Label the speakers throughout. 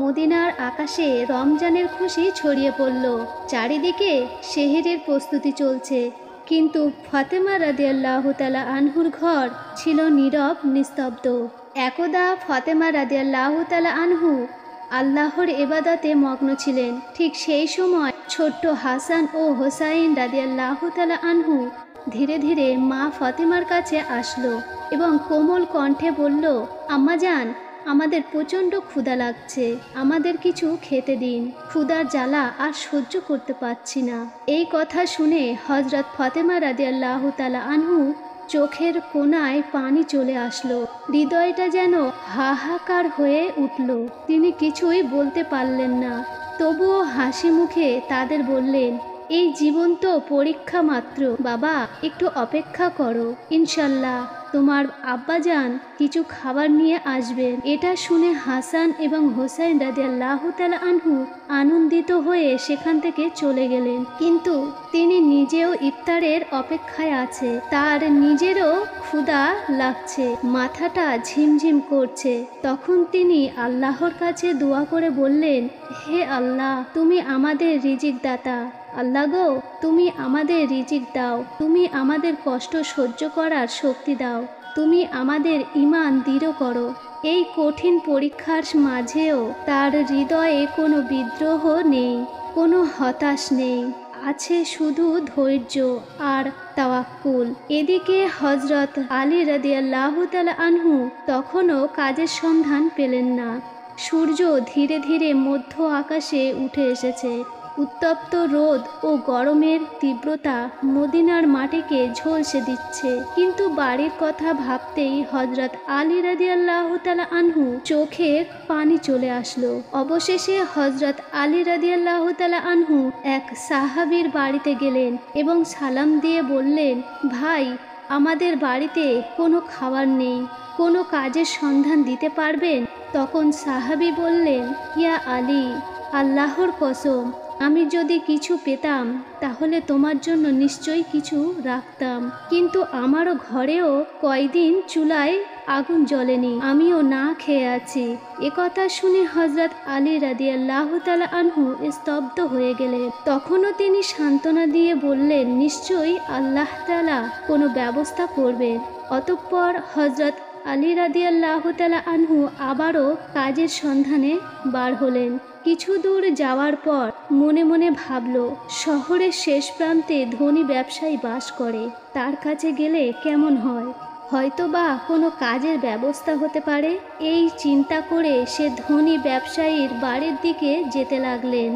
Speaker 1: মদিনার আকাশে রমজানের খুশি ছড়িয়ে পড়ল। চারিদিকে সেহরির প্রস্তুতি চলছে, কিন্তু ফাতেমা রাদিয়াল্লাহু তাআলা আনহুর ঘর ছিল নীরব নিস্তব্ধ। একদা ফাতেমা রাদিয়াল্লাহু তাআলা আনহু আল্লাহর ইবাদতে মগ্ন ছিলেন। ঠিক সেই সময় ছোট্ট হাসান ও হোসাইন রাদিয়াল্লাহু তাআলা আনহু ধীরে ধীরে মা ফাতেমার কাছে আসলো এবং কোমল কণ্ঠে বলল, আম্মাজান, আমাদের প্রচণ্ড ক্ষুধা লাগছে, আমাদের কিছু খেতে দিন, ক্ষুধার জ্বালা আর সহ্য করতে পারছি না। এই কথা শুনে হযরত ফাতেমা রাদিয়াল্লাহু তাআলা আনহু চোখের কোণায় পানি চলে আসলো, হৃদয়টা যেন হাহাকার হয়ে উঠল। তিনি কিছুই বলতে পারলেন না, তবুও হাসি মুখে তাদের বললেন, এই জীবন তো পরীক্ষা মাত্র, বাবা একটু অপেক্ষা করো, ইনশাল্লাহ তোমার আব্বাজান কিছু খাবার নিয়ে আসবেন। এটা শুনে হাসান এবং হোসাইন রাদিয়াল্লাহু তাআলা আনহু আনন্দিত হয়ে সেখান থেকে চলে গেলেন। কিন্তু তিনি নিজেও ইফতারের অপেক্ষায় আছে, তার নিজেরও ক্ষুধা লাগছে, মাথাটা ঝিমঝিম করছে। তখন তিনি আল্লাহর কাছে দোয়া করে বললেন, হে আল্লাহ, তুমি আমাদের রিজিক দাতা, আল্লাহ গো, তুমি আমাদের রিজিক দাও, তুমি আমাদের কষ্ট সহ্য করার শক্তি দাও, তুমি আমাদের ঈমান দৃঢ় করো। এই কঠিন পরীক্ষার মাঝেও তার হৃদয়ে কোনো বিদ্রোহ নেই, কোনো হতাশ নেই, আছে শুধু ধৈর্য আর তাওয়াক্কুল। এদিকে হযরত আলী রাদিয়াল্লাহু তাআলা আনহু তখনও কাজের সন্ধান পেলেন না। সূর্য ধীরে ধীরে মধ্য আকাশে উঠে এসেছে। উত্তপ্ত রোদ ও গরমের তীব্রতা মদিনার মাটিকে ঝলসে দিচ্ছে। কিন্তু বাড়ির কথা ভাবতেই হযরত আলী রাদিয়াল্লাহু তাআলা আনহু চোখের পানি চলে আসলো। অবশেষে হযরত আলী রাদিয়াল্লাহু তাআলা আনহু এক সাহাবীর বাড়িতে গেলেন এবং সালাম দিয়ে বললেন, ভাই, আমাদের বাড়িতে কোনো খাবার নেই, কোনো কাজের সন্ধান দিতে পারবেন? তখন সাহাবী বললেন, ইয়া আলী, আল্লাহর কসম, আমি যদি কিছু পেতাম তাহলে তোমার জন্য নিশ্চয়ই কিছু রাখতাম, কিন্তু আমারও ঘরেও কয়দিন চুলায় আগুন জ্বলেনি, আমিও না খেয়ে আছি। একথা শুনে হযরত আলী রাদিয়াল্লাহু তাআলা আনহু স্তব্ধ হয়ে গেলেন। তখনও তিনি সান্ত্বনা দিয়ে বললেন, নিশ্চয়ই আল্লাহ তাআলা কোনো ব্যবস্থা করবেন। অতঃপর হযরত আলী রাদিয়াল্লাহু তাআলা আনহু আবারও কাজের সন্ধানে বার হলেন। কিছু দূর যাওয়ার পর মনে মনে ভাবল, শহরের শেষ প্রান্তে ধনী ব্যবসায়ী বাস করে, তার কাছে গেলে কেমন হয়, হয়তোবা কোনো কাজের ব্যবস্থা হতে পারে। এই চিন্তা করে সে ধনী ব্যবসায়ীর বাড়ির দিকে যেতে লাগলেন।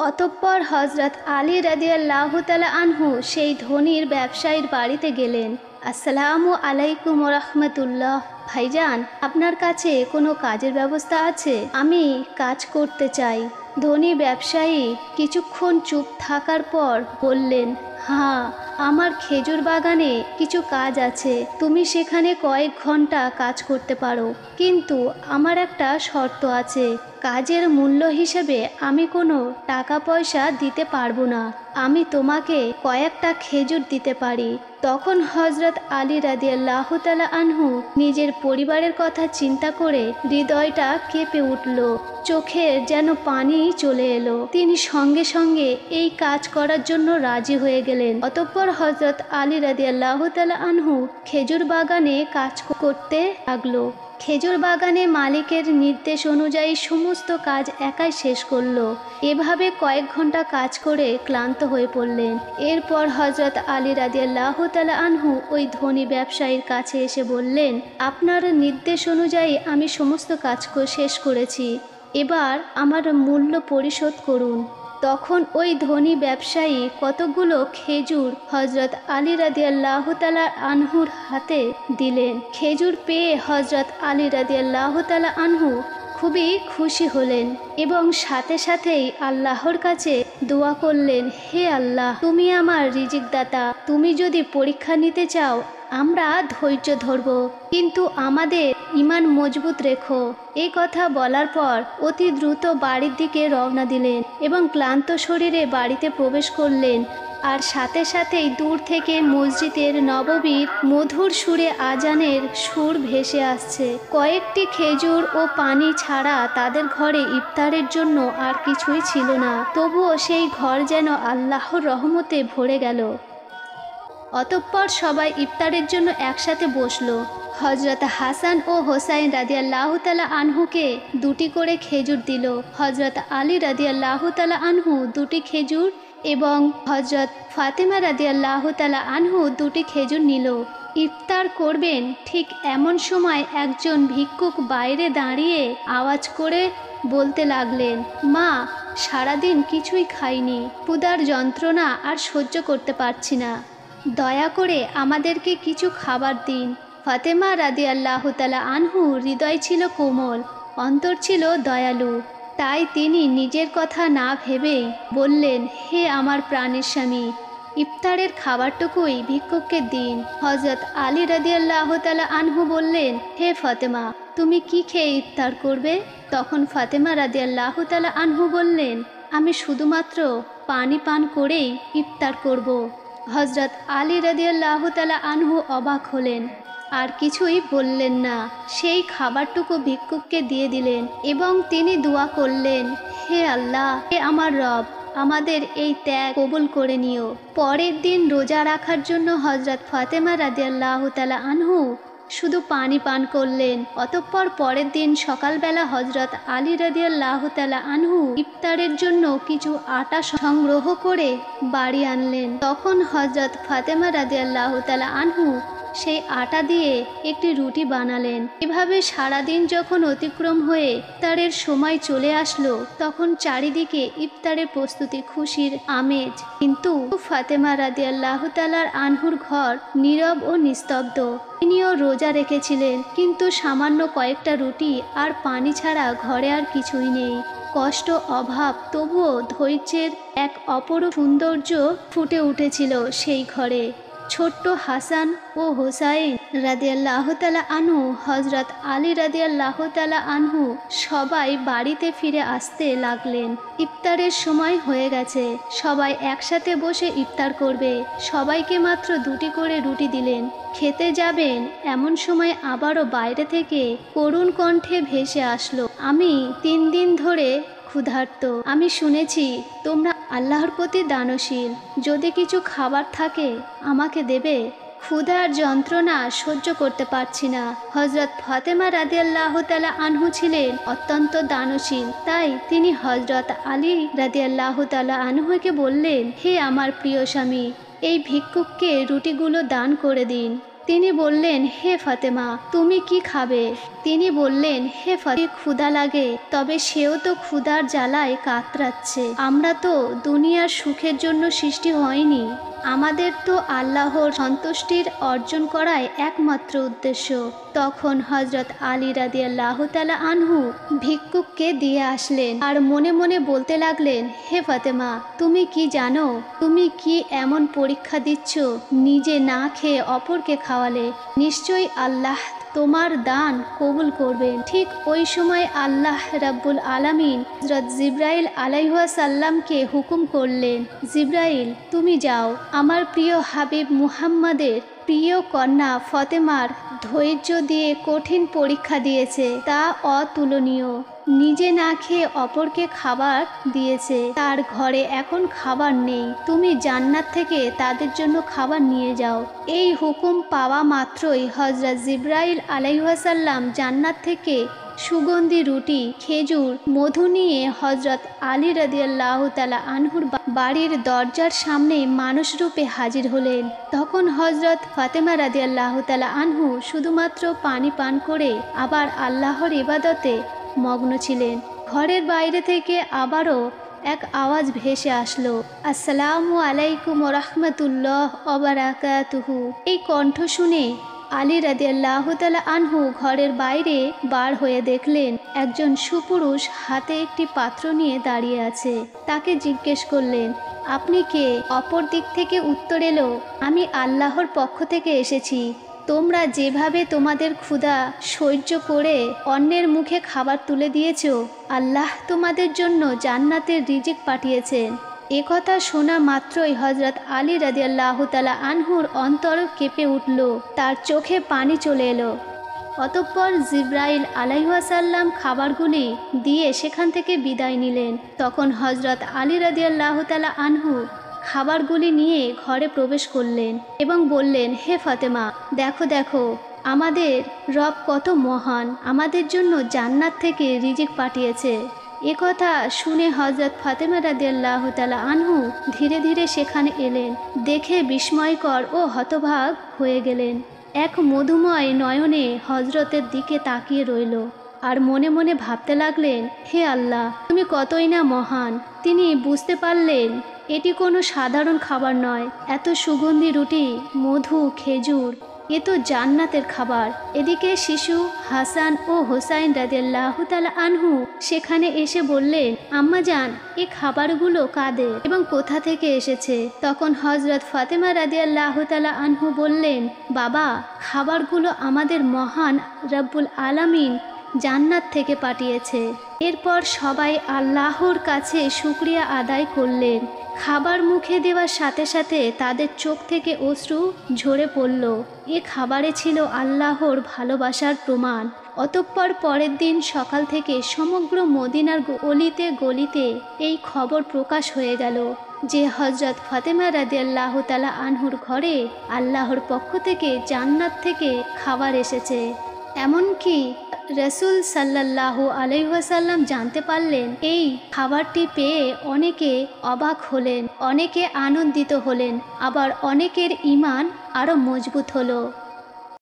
Speaker 1: অতঃপর হযরত আলী রাদিয়াল্লাহু তাআলা আনহু সেই ধনীর ব্যবসায়ীর বাড়িতে গেলেন। আসসালামু আলাইকুম ওয়া রাহমাতুল্লাহ। ভাইজান, আপনার কাছে কোনো কাজের ব্যবস্থা আছে? আমি কাজ করতে চাই। ধনী ব্যবসায়ী কিছুক্ষণ চুপ থাকার পর বললেন, হ্যাঁ, আমার খেজুর বাগানে কিছু কাজ আছে, তুমি সেখানে কয়েক ঘন্টা কাজ করতে পারো, কিন্তু আমার একটা শর্ত আছে, কাজের মূল্য হিসেবে আমি কোনো টাকা পয়সা দিতে পারবো না, আমি তোমাকে কয়েকটা খেজুর দিতে পারি। তখন হযরত আলী রাদিয়াল্লাহু তাআলা আনহু নিজের পরিবারের কথা চিন্তা করে হৃদয়টা কেঁপে উঠল, চোখে যেন পানি চলে এলো। তিনি সঙ্গে সঙ্গে এই কাজ করার জন্য রাজি হয়ে গেলেন। অতঃপর হযরত আলী রাদিয়াল্লাহু তাআলা আনহু খেজুর বাগানে কাজ করতে লাগলো। খেজুর বাগানে মালিকের নির্দেশ অনুযায়ী সমস্ত কাজ একাই শেষ করলো। এভাবে কয়েক ঘন্টা কাজ করে ক্লান্ত হয়ে পড়লেন। এরপর হযরত আলী রাদিয়াল্লাহু তাআলা আনহু ওই ধনী ব্যবসায়ীর কাছে এসে বললেন, আপনার নির্দেশ অনুযায়ী আমি সমস্ত কাজ শেষ করেছি, এবার আমার মূল্য পরিশোধ করুন। তখন ওই ধনী ব্যবসায়ী কতগুলো খেজুর হযরত আলী রাদিয়াল্লাহু তাআলা আনহুর হাতে দিলেন। খেজুর পেয়ে হযরত আলী রাদিয়াল্লাহু তাআলা আনহু খুবই খুশি হলেন এবং সাথে সাথেই আল্লাহর কাছে দোয়া করলেন, হে আল্লাহ, তুমি আমার রিজিক দাতা, তুমি যদি পরীক্ষা নিতে চাও আমরা ধৈর্য ধরব, কিন্তু আমাদের ঈমান মজবুত রেখো। এই কথা বলার পর অতি দ্রুত বাড়ির দিকে রওনা দিলেন এবং ক্লান্ত শরীরে বাড়িতে প্রবেশ করলেন। আর সাথে সাথেই দূর থেকে মসজিদের নববীর মধুর সুরে আজানের সুর ভেসে আসছে। কয়েকটি খেজুর ও পানি ছাড়া তাদের ঘরে ইফতারের জন্য আর কিছুই ছিল না। তবুও সেই ঘর যেন আল্লাহর রহমতে ভরে গেল। অতঃপর সবাই ইফতারের জন্য একসাথে বসলো। হজরত হাসান ও হোসাইন রাদিয়াল্লাহু তাআলা আনহুকে 2টি করে খেজুর দিল। হজরত আলী রাদিয়াল্লাহু তাআলা আনহু 2টি খেজুর এবং হজরত ফাতেমা রাদিয়াল্লাহু তাআলা আনহু 2টি খেজুর নিল। ইফতার করবেন ঠিক এমন সময় একজন ভিক্ষুক বাইরে দাঁড়িয়ে আওয়াজ করে বলতে লাগলেন, মা, সারাদিন কিছুই খাইনি, ক্ষুধার যন্ত্রণা আর সহ্য করতে পারছি না, দয়া করে আমাদেরকে কিছু খাবার দিন। ফাতেমা রাদিয়াল্লাহু তাআলা আনহু হৃদয় ছিল কোমল, অন্তর ছিল দয়ালু। তাই তিনি নিজের কথা না ভেবেই বললেন, হে আমার প্রাণের স্বামী, ইফতারের খাবারটুকুই ভিক্ষুককে দিন। হজরত আলী রাদিয়াল্লাহু তাআলা আনহু বললেন, হে ফাতেমা, তুমি কি খেয়ে ইফতার করবে? তখন ফাতেমা রাদিয়াল্লাহু তাআলা আনহু বললেন, আমি শুধুমাত্র পানি পান করেই ইফতার করব। হজরত আলী রাদিয়াল্লাহু তাআলা আনহু অবাক হলেন, আর কিছুই বললেন না। সেই খাবারটুকু ভিক্ষুককে দিয়ে দিলেন এবং তিনি দোয়া করলেন, হে আল্লাহ, হে আমার রব, আমাদের এই ত্যাগ কবুল করে নিও। পরের দিন রোজা রাখার জন্য হজরত ফাতেমা রাদিয়াল্লাহু তাআলা আনহু শুধু পানি পান করলেন। অতঃপর পরের দিন সকালবেলা হজরত আলী রাদিয়াল্লাহু তাআলা আনহু ইফতারের জন্য কিছু আটা সংগ্রহ করে বাড়ি আনলেন। তখন হজরত ফাতেমা রাদিয়াল্লাহু তাআলা আনহু সেই আটা দিয়ে একটি রুটি বানালেন। এভাবে সারাদিন যখন অতিক্রম হয়ে ইফতারের সময় চলে আসলো, তখন চারিদিকে ইফতারের প্রস্তুতি, খুশির আমেজ। কিন্তু ফাতেমা রাদিয়াল্লাহু তাআলা আনহুর ঘর নীরব ও নিস্তব্ধ। তিনিও রোজা রেখেছিলেন, কিন্তু সামান্য কয়েকটা রুটি আর পানি ছাড়া ঘরে আর কিছুই নেই। কষ্ট, অভাব, তবুও ধৈর্যের এক অপরূপ সৌন্দর্য ফুটে উঠেছিল সেই ঘরে। ছোট্ট হাসান ও হোসাইন রাদিয়াল্লাহু তাআলা আনহু, হজরত আলী রাদিয়াল্লাহু তাআলা আনহু সবাই বাড়িতে ফিরে আসতে লাগলেন। ইফতারের সময় হয়ে গেছে, সবাই একসাথে বসে ইফতার করবে। সবাইকে মাত্র 2টি করে রুটি দিলেন। খেতে যাবেন এমন সময় আবারও বাইরে থেকে করুণ কণ্ঠে ভেসে আসলো, আমি 3 দিন ধরে ক্ষুধার্ত। আমি শুনেছি তোমরা আল্লাহর প্রতি দানশীল, যদি কিছু খাবার থাকে আমাকে দেবে। ক্ষুধার যন্ত্রণা সহ্য করতে পারছি না। হজরত ফাতেমা রাদিয়াল্লাহু তাআলা আনহু ছিলেন অত্যন্ত দানশীল, তাই তিনি হজরত আলী রাদিয়াল্লাহু তাআলা আনহুকে বললেন, হে আমার প্রিয় স্বামী, এই ভিক্ষুককে রুটিগুলো দান করে দিন। তিনি বললেন, হে ফাতেমা, তুমি কি খাবে? তিনি বললেন, হে ফাতেমা, ক্ষুধা লাগে, তবে সেও তো ক্ষুধার জ্বালায় কাতরাচ্ছে। আমরা তো দুনিয়ার সুখের জন্য সৃষ্টি হয়নি, আমাদের তো আল্লাহর সন্তুষ্টির অর্জন করাই একমাত্র উদ্দেশ্য। তখন হজরত আলী রাদিয়াল্লাহু তাআলা আনহু ভিক্ষুককে দিয়ে আসলেন আর মনে মনে বলতে লাগলেন, হে ফাতেমা, তুমি কি জানো, তুমি কি এমন পরীক্ষা দিচ্ছ? নিজে না খেয়ে অপরকে খাওয়ালে নিশ্চয়ই আল্লাহ তোমার দান কবুল করবেন। ঠিক ওই সময় আল্লাহ রাব্বুল আলামিন হযরত জিবরাইল আলাইহিস সালামকে হুকুম করলেন, জিবরাইল, তুমি যাও, আমার প্রিয় হাবিব মুহাম্মাদের প্রিয় কন্যা ফাতেমার ধৈর্য দিয়ে কঠিন পরীক্ষা দিয়েছে, তা অতুলনীয়। নিজে না খেয়ে অপরকে খাবার দিয়েছে, তার ঘরে এখন খাবার নেই, তুমি জান্নাত থেকে তাদের জন্য খাবার নিয়ে যাও। এই হুকুম পাওয়া মাত্রই হযরত জিবরাইল আলাইহিস সালাম জান্নাত থেকে সুগন্ধি রুটি, খেজুর, মধু নিয়ে হজরত আলী রাদিয়াল্লাহু তাআলা আনহুর বাড়ির দরজার সামনে মানুষ রূপে হাজির হলেন। তখন হজরত ফাতেমা রাদিয়াল্লাহু তাআলা আনহু শুধুমাত্র পানি পান করে আবার আল্লাহর ইবাদতে মগ্ন ছিলেন। ঘরের বাইরে থেকে আবারও এক আওয়াজ ভেসে আসলো, আসসালামু আলাইকুম ওয়া রাহমাতুল্লাহ ওয়া বারাকাতুহু। এই কণ্ঠ শুনে আলী রাদিয়াল্লাহু তাআলা আনহু ঘরের বাইরে বার হয়ে দেখলেন একজন সুপুরুষ হাতে একটি পাত্র নিয়ে দাঁড়িয়ে আছে। তাকে জিজ্ঞেস করলেন, আপনি কে? অপর দিক থেকে উত্তর এলো, আমি আল্লাহর পক্ষ থেকে এসেছি, তোমরা যেভাবে তোমাদের ক্ষুধা সহ্য করে অন্যের মুখে খাবার তুলে দিয়েছো, আল্লাহ তোমাদের জন্য জান্নাতের রিজিক পাঠিয়েছেন। একথা শোনা মাত্রই হযরত আলী রাদিয়াল্লাহু তাআলা আনহুর অন্তর কেঁপে উঠল, তার চোখে পানি চলে এলো। অতঃপর জিব্রাইল আলাইহিসসালাম খাবারগুলি দিয়ে সেখান থেকে বিদায় নিলেন। তখন হযরত আলী রাদিয়াল্লাহু তাআলা আনহু খাবারগুলি নিয়ে ঘরে প্রবেশ করলেন এবং বললেন, হে ফাতেমা, দেখো দেখো আমাদের রব কত মহান, আমাদের জন্য জান্নাত থেকে রিজিক পাঠিয়েছে। একথা শুনে হযরত ফাতেমা রাদিয়াল্লাহু তাআলা আনহু ধীরে ধীরে সেখানে এলেন, দেখে বিস্ময়কর ও হতবাক হয়ে গেলেন। এক মধুময় নয়নে হযরতের দিকে তাকিয়ে রইল আর মনে মনে ভাবতে লাগলেন, হে আল্লাহ, তুমি কতই না মহান। তিনি বুঝতে পারলেন এটি কোনো সাধারণ খাবার নয়। এত সুগন্ধি রুটি, মধু, খেজুর, এ তো জান্নাতের খাবার। এদিকে শিশু হাসান ও হোসাইন রাদিয়াল্লাহু তাআলা আনহু সেখানে এসে বললেন, আম্মাজান, এই খাবারগুলো কাদের এবং কোথা থেকে এসেছে? তখন হযরত ফাতেমা রাদিয়াল্লাহু তাআলা আনহু বললেন, বাবা, খাবারগুলো আমাদের মহান রব্বুল আলামিন জান্নাত থেকে পাঠিয়েছে। এরপর সবাই আল্লাহর কাছে শুকরিয়া আদায় করলেন। খাবার মুখে দেওয়ার সাথে সাথে তাদের চোখ থেকে অশ্রু ঝরে পড়ল। এ খাবারে ছিল আল্লাহর ভালোবাসার প্রমাণ। অতঃপর পরের দিন সকাল থেকে সমগ্র মদিনার গলিতে গলিতে এই খবর প্রকাশ হয়ে গেল যে হযরত ফাতেমা রাদিয়াল্লাহু তাআলা আনহুর ঘরে আল্লাহর পক্ষ থেকে জান্নাত থেকে খাবার এসেছে। এমনকি রাসূল সাল্লাল্লাহু আলাইহি ওয়াসাল্লাম জানতে পারলেন। এই খাবারটি পেয়ে অনেকে অবাক হলেন, অনেকে আনন্দিত হলেন, আবার অনেকের ঈমান আরও মজবুত হলো।